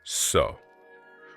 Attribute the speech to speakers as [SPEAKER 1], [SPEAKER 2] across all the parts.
[SPEAKER 1] So,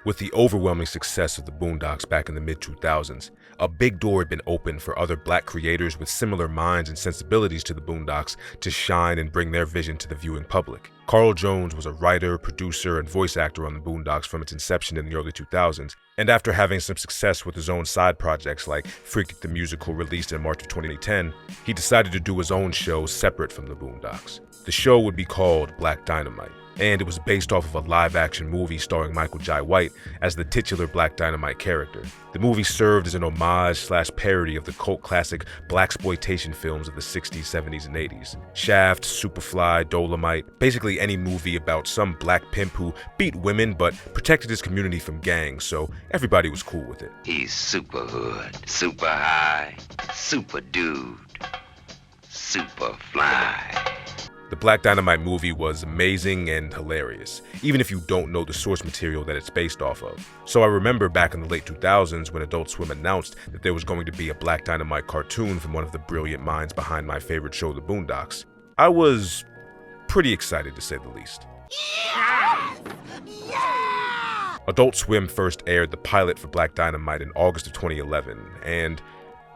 [SPEAKER 1] with the overwhelming success of the Boondocks back in the mid-2000s, a big door had been opened for other black creators with similar minds and sensibilities to the Boondocks to shine and bring their vision to the viewing public. Carl Jones was a writer, producer, and voice actor on the Boondocks from its inception in the early 2000s, and after having some success with his own side projects like Freak the Musical released in March of 2010, he decided to do his own show separate from the Boondocks. The show would be called Black Dynamite, and it was based off of a live-action movie starring Michael Jai White as the titular Black Dynamite character. The movie served as an homage/parody of the cult classic blaxploitation films of the 60s, 70s, and 80s. Shaft, Superfly, Dolomite, basically any movie about some black pimp who beat women but protected his community from gangs, so everybody was cool with it.
[SPEAKER 2] He's super hood, super high, super dude, super fly.
[SPEAKER 1] The Black Dynamite movie was amazing and hilarious, even if you don't know the source material that it's based off of. So I remember back in the late 2000s when Adult Swim announced that there was going to be a Black Dynamite cartoon from one of the brilliant minds behind my favorite show, The Boondocks. I was pretty excited, to say the least.
[SPEAKER 3] Yes! Yeah!
[SPEAKER 1] Adult Swim first aired the pilot for Black Dynamite in August of 2011, and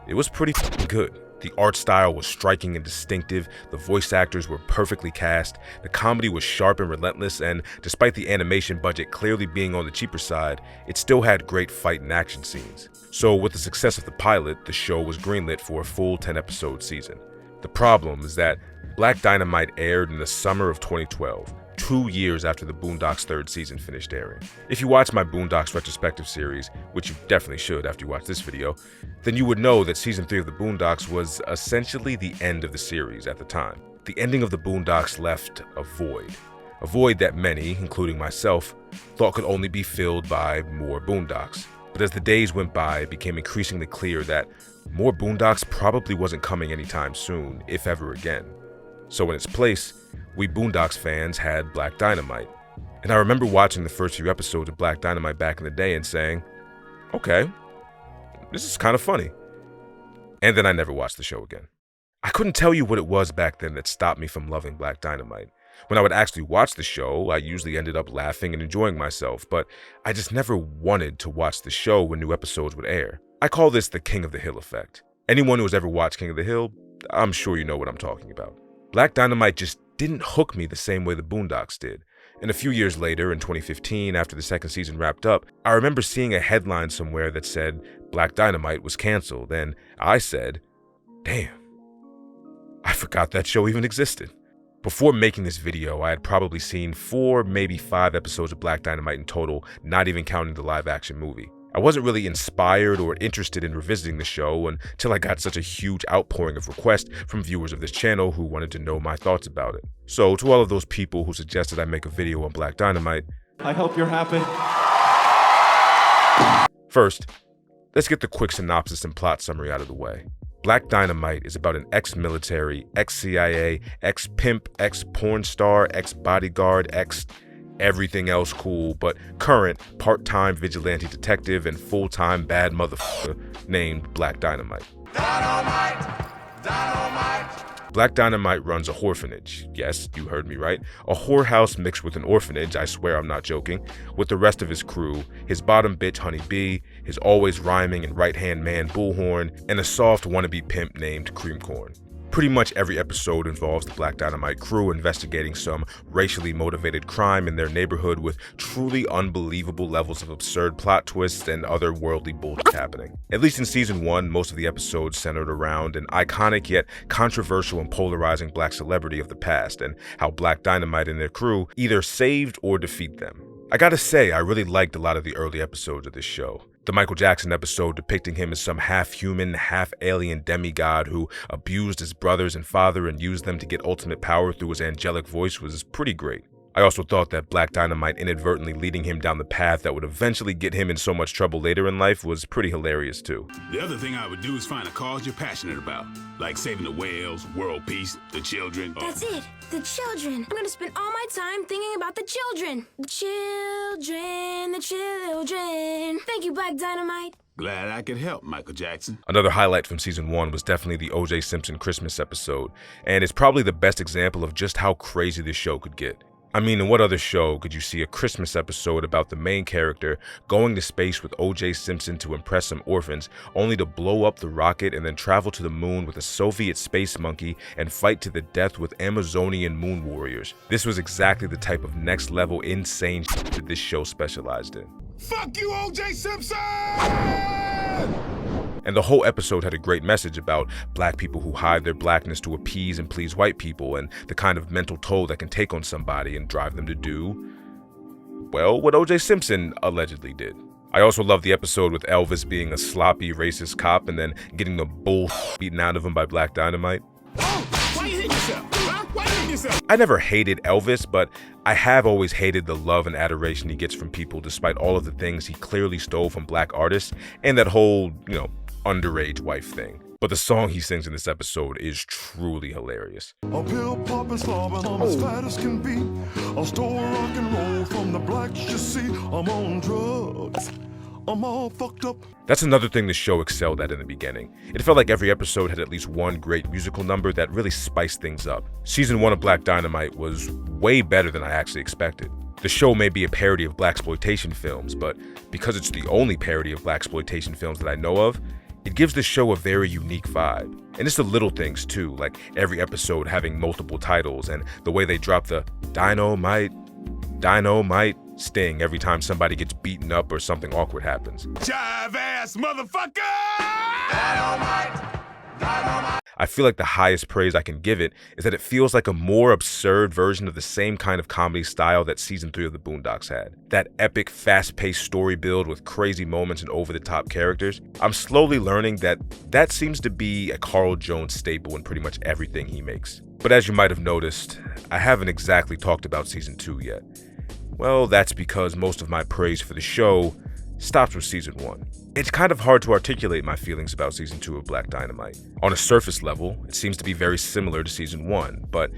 [SPEAKER 1] it was pretty good. The art style was striking and distinctive, the voice actors were perfectly cast, the comedy was sharp and relentless, and despite the animation budget clearly being on the cheaper side, it still had great fight and action scenes. So with the success of the pilot, the show was greenlit for a full 10-episode season. The problem is that Black Dynamite aired in the summer of 2012, 2 years after the Boondocks' third season finished airing. If you watch my Boondocks retrospective series, which you definitely should after you watch this video, then you would know that season 3 of the Boondocks was essentially the end of the series at the time. The ending of the Boondocks left a void that many, including myself, thought could only be filled by more Boondocks. But as the days went by, it became increasingly clear that more Boondocks probably wasn't coming anytime soon, if ever again. So in its place, we Boondocks fans had Black Dynamite. And I remember watching the first few episodes of Black Dynamite back in the day and saying, okay, this is kind of funny. And then I never watched the show again. I couldn't tell you what it was back then that stopped me from loving Black Dynamite. When I would actually watch the show, I usually ended up laughing and enjoying myself, but I just never wanted to watch the show when new episodes would air. I call this the King of the Hill effect. Anyone who has ever watched King of the Hill, I'm sure you know what I'm talking about. Black Dynamite just didn't hook me the same way the Boondocks did. And a few years later, in 2015, after the second season wrapped up, I remember seeing a headline somewhere that said Black Dynamite was canceled, and I said, damn, I forgot that show even existed. Before making this video, I had probably seen 4, maybe 5 episodes of Black Dynamite in total, not even counting the live-action movie. I wasn't really inspired or interested in revisiting the show until I got such a huge outpouring of requests from viewers of this channel who wanted to know my thoughts about it. So to all of those people who suggested I make a video on Black Dynamite,
[SPEAKER 4] I hope you're happy.
[SPEAKER 1] First, let's get the quick synopsis and plot summary out of the way. Black Dynamite is about an ex-military, ex-CIA, ex-pimp, ex-porn star, ex-bodyguard, everything else cool, but current part-time vigilante detective and full-time bad motherfucker named Black Dynamite.
[SPEAKER 3] Dynamite! Dynamite!
[SPEAKER 1] Black Dynamite runs a orphanage. Yes, you heard me right. A whorehouse mixed with an orphanage, I swear I'm not joking, with the rest of his crew, his bottom bitch Honey Bee, his always rhyming and right-hand man Bullhorn, and a soft wannabe pimp named Creamcorn. Pretty much every episode involves the Black Dynamite crew investigating some racially motivated crime in their neighborhood with truly unbelievable levels of absurd plot twists and other worldly bullshit happening. At least in season 1, most of the episodes centered around an iconic yet controversial and polarizing black celebrity of the past and how Black Dynamite and their crew either saved or defeat them. I gotta say, I really liked a lot of the early episodes of this show. The Michael Jackson episode depicting him as some half-human, half-alien demigod who abused his brothers and father and used them to get ultimate power through his angelic voice was pretty great. I also thought that Black Dynamite inadvertently leading him down the path that would eventually get him in so much trouble later in life was pretty hilarious too.
[SPEAKER 5] The other thing I would do is find a cause you're passionate about, like saving the whales, world peace, the children.
[SPEAKER 6] That's it, the children. I'm gonna spend all my time thinking about the children. The children, the children. Thank you, Black Dynamite.
[SPEAKER 5] Glad I could help, Michael Jackson.
[SPEAKER 1] Another highlight from season 1 was definitely the O.J. Simpson Christmas episode, and it's probably the best example of just how crazy this show could get. I mean, in what other show could you see a Christmas episode about the main character going to space with O.J. Simpson to impress some orphans, only to blow up the rocket and then travel to the moon with a Soviet space monkey and fight to the death with Amazonian moon warriors? This was exactly the type of next-level insane shit that this show specialized in.
[SPEAKER 5] Fuck you, O.J. Simpson!
[SPEAKER 1] And the whole episode had a great message about black people who hide their blackness to appease and please white people, and the kind of mental toll that can take on somebody and drive them to do, well, what O.J. Simpson allegedly did. I also love the episode with Elvis being a sloppy, racist cop and then getting the bull beaten out of him by Black Dynamite.
[SPEAKER 5] Oh, why you hitting yourself? Huh? Why you hitting yourself?
[SPEAKER 1] I never hated Elvis, but I have always hated the love and adoration he gets from people despite all of the things he clearly stole from black artists and that whole, underage wife thing. But the song he sings in this episode is truly hilarious.
[SPEAKER 4] A pill poppin' slobbing, I'm as fat as can be. I'll store rock and roll from the blacks, you see. I'm on drugs, I'm all fucked up.
[SPEAKER 1] That's another thing the show excelled at in the beginning. It felt like every episode had at least one great musical number that really spiced things up. Season 1 of Black Dynamite was way better than I actually expected. The show may be a parody of blaxploitation films, but because it's the only parody of blaxploitation films that I know of, it gives the show a very unique vibe. And it's the little things too, like every episode having multiple titles and the way they drop the dynamite sting every time somebody gets beaten up or something awkward happens.
[SPEAKER 5] Jive ass motherfucker!
[SPEAKER 3] Dynamite! Dynamite!
[SPEAKER 1] I feel like the highest praise I can give it is that it feels like a more absurd version of the same kind of comedy style that season 3 of the Boondocks had. That epic, fast-paced story build with crazy moments and over-the-top characters. I'm slowly learning that seems to be a Carl Jones staple in pretty much everything he makes. But as you might have noticed, I haven't exactly talked about season 2 yet. Well, that's because most of my praise for the show stops with season 1. It's kind of hard to articulate my feelings about season 2 of Black Dynamite. On a surface level, it seems to be very similar to season 1, but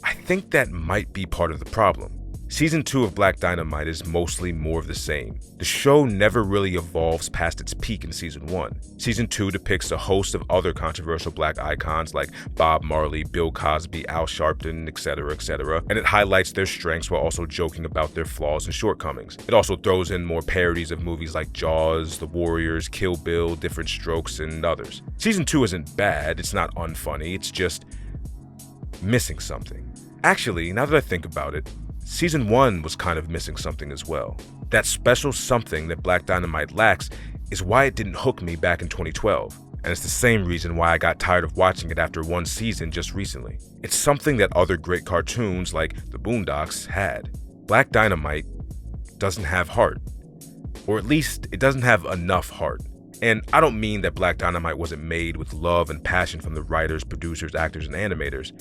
[SPEAKER 1] I think that might be part of the problem. Season 2 of Black Dynamite is mostly more of the same. The show never really evolves past its peak in season 1. Season 2 depicts a host of other controversial black icons like Bob Marley, Bill Cosby, Al Sharpton, etc., and it highlights their strengths while also joking about their flaws and shortcomings. It also throws in more parodies of movies like Jaws, The Warriors, Kill Bill, Different Strokes, and others. Season 2 isn't bad, it's not unfunny, it's just missing something. Actually, now that I think about it, Season 1 was kind of missing something as well. That special something that Black Dynamite lacks is why it didn't hook me back in 2012. And it's the same reason why I got tired of watching it after one season just recently. It's something that other great cartoons like The Boondocks had. Black Dynamite doesn't have heart. Or at least, it doesn't have enough heart. And I don't mean that Black Dynamite wasn't made with love and passion from the writers, producers, actors, and animators.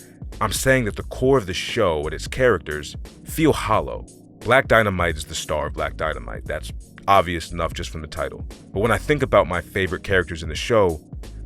[SPEAKER 1] I'm saying that the core of the show and its characters feel hollow. Black Dynamite is the star of Black Dynamite. That's obvious enough just from the title. But when I think about my favorite characters in the show,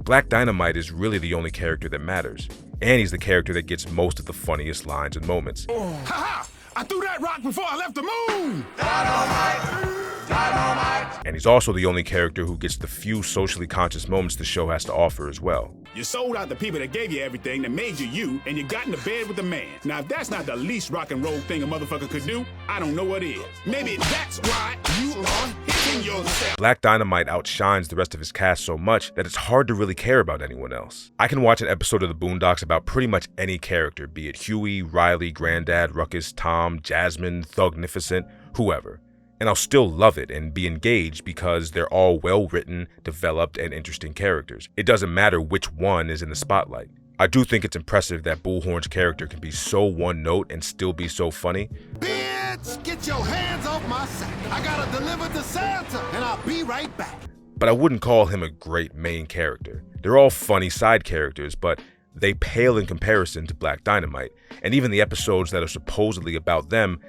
[SPEAKER 1] Black Dynamite is really the only character that matters. And he's the character that gets most of the funniest lines and moments.
[SPEAKER 5] Ha-ha! I threw that rock before I left the moon!
[SPEAKER 3] Dynamite! Dynamite!
[SPEAKER 1] And he's also the only character who gets the few socially conscious moments the show has to offer as well.
[SPEAKER 5] You sold out the people that gave you everything, that made you you, and you got into bed with a man. Now, if that's not the least rock and roll thing a motherfucker could do, I don't know what is. Maybe that's why you are hitting yourself.
[SPEAKER 1] Black Dynamite outshines the rest of his cast so much that it's hard to really care about anyone else. I can watch an episode of the Boondocks about pretty much any character, be it Huey, Riley, Granddad, Ruckus, Tom, Jasmine, Thugnificent, whoever. And I'll still love it and be engaged because they're all well-written, developed, and interesting characters. It doesn't matter which one is in the spotlight. I do think it's impressive that Bullhorn's character can be so one-note and still be so funny.
[SPEAKER 4] Bitch, get your hands off my sack. I gotta deliver to Santa, and I'll be right back.
[SPEAKER 1] But I wouldn't call him a great main character. They're all funny side characters, but they pale in comparison to Black Dynamite. And even the episodes that are supposedly about them,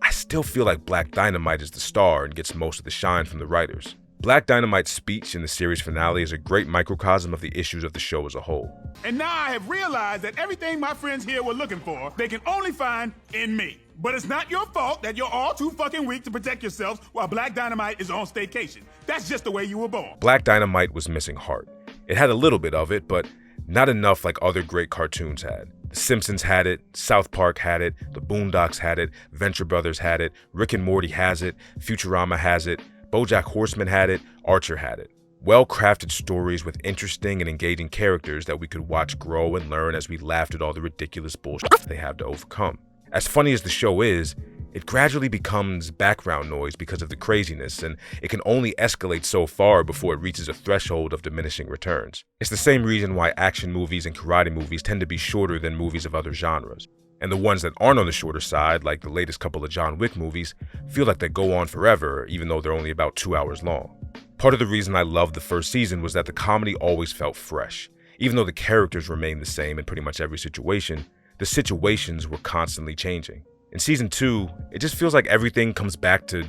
[SPEAKER 1] I still feel like Black Dynamite is the star and gets most of the shine from the writers. Black Dynamite's speech in the series finale is a great microcosm of the issues of the show as a whole.
[SPEAKER 5] And now I have realized that everything my friends here were looking for, they can only find in me. But it's not your fault that you're all too fucking weak to protect yourselves while Black Dynamite is on staycation. That's just the way you were born.
[SPEAKER 1] Black Dynamite was missing heart. It had a little bit of it, but not enough like other great cartoons had. The Simpsons had it, South Park had it, The Boondocks had it, Venture Brothers had it, Rick and Morty has it, Futurama has it, BoJack Horseman had it, Archer had it. Well-crafted stories with interesting and engaging characters that we could watch grow and learn as we laughed at all the ridiculous bullshit they have to overcome. As funny as the show is, it gradually becomes background noise because of the craziness, and it can only escalate so far before it reaches a threshold of diminishing returns. It's the same reason why action movies and karate movies tend to be shorter than movies of other genres. And the ones that aren't on the shorter side, like the latest couple of John Wick movies, feel like they go on forever, even though they're only about 2 hours long. Part of the reason I loved the first season was that the comedy always felt fresh. Even though the characters remained the same in pretty much every situation, the situations were constantly changing. In season 2, it just feels like everything comes back to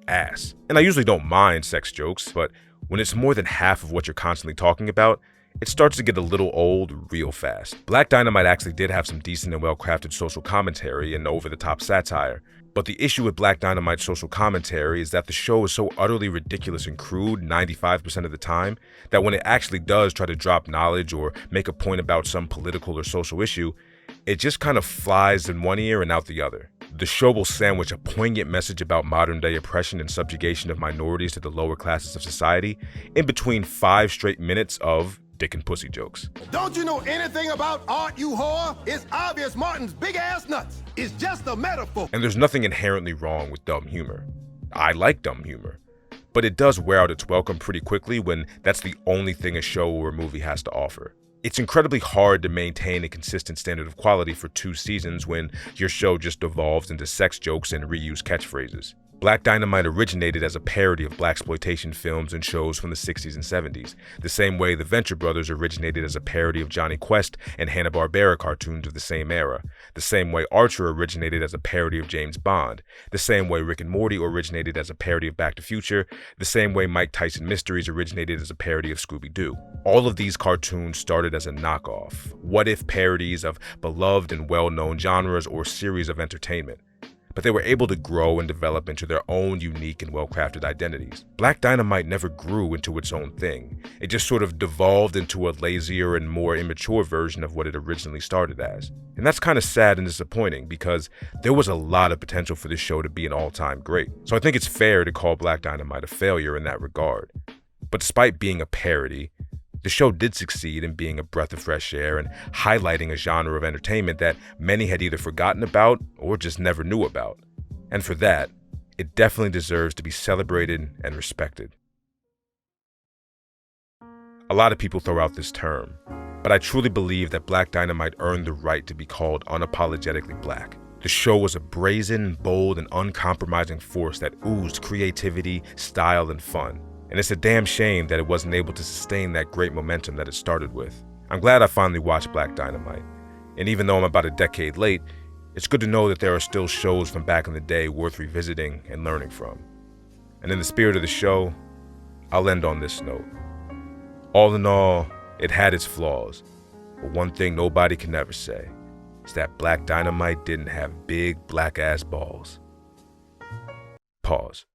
[SPEAKER 1] ass. And I usually don't mind sex jokes, but when it's more than half of what you're constantly talking about, it starts to get a little old real fast. Black Dynamite actually did have some decent and well-crafted social commentary and over-the-top satire, but the issue with Black Dynamite's social commentary is that the show is so utterly ridiculous and crude 95% of the time that when it actually does try to drop knowledge or make a point about some political or social issue, it just kind of flies in one ear and out the other. The show will sandwich a poignant message about modern-day oppression and subjugation of minorities to the lower classes of society in between 5 straight minutes of dick and pussy jokes.
[SPEAKER 3] Don't you know anything about art, you whore? It's obvious Martin's big-ass nuts. It's just a metaphor.
[SPEAKER 1] And there's nothing inherently wrong with dumb humor. I like dumb humor. But it does wear out its welcome pretty quickly when that's the only thing a show or a movie has to offer. It's incredibly hard to maintain a consistent standard of quality for 2 seasons when your show just devolves into sex jokes and reused catchphrases. Black Dynamite originated as a parody of blaxploitation films and shows from the 60s and 70s, the same way the Venture Brothers originated as a parody of Johnny Quest and Hanna-Barbera cartoons of the same era, the same way Archer originated as a parody of James Bond, the same way Rick and Morty originated as a parody of Back to the Future, the same way Mike Tyson Mysteries originated as a parody of Scooby-Doo. All of these cartoons started as a knockoff, what-if parodies of beloved and well-known genres or series of entertainment. But they were able to grow and develop into their own unique and well-crafted identities. Black Dynamite never grew into its own thing. It just sort of devolved into a lazier and more immature version of what it originally started as. And that's kind of sad and disappointing because there was a lot of potential for this show to be an all-time great. So I think it's fair to call Black Dynamite a failure in that regard. But despite being a parody, the show did succeed in being a breath of fresh air and highlighting a genre of entertainment that many had either forgotten about or just never knew about. And for that, it definitely deserves to be celebrated and respected. A lot of people throw out this term, but I truly believe that Black Dynamite earned the right to be called unapologetically black. The show was a brazen, bold, and uncompromising force that oozed creativity, style, and fun. And it's a damn shame that it wasn't able to sustain that great momentum that it started with. I'm glad I finally watched Black Dynamite. And even though I'm about a decade late, it's good to know that there are still shows from back in the day worth revisiting and learning from. And in the spirit of the show, I'll end on this note. All in all, it had its flaws. But one thing nobody can ever say is that Black Dynamite didn't have big black ass balls. Pause.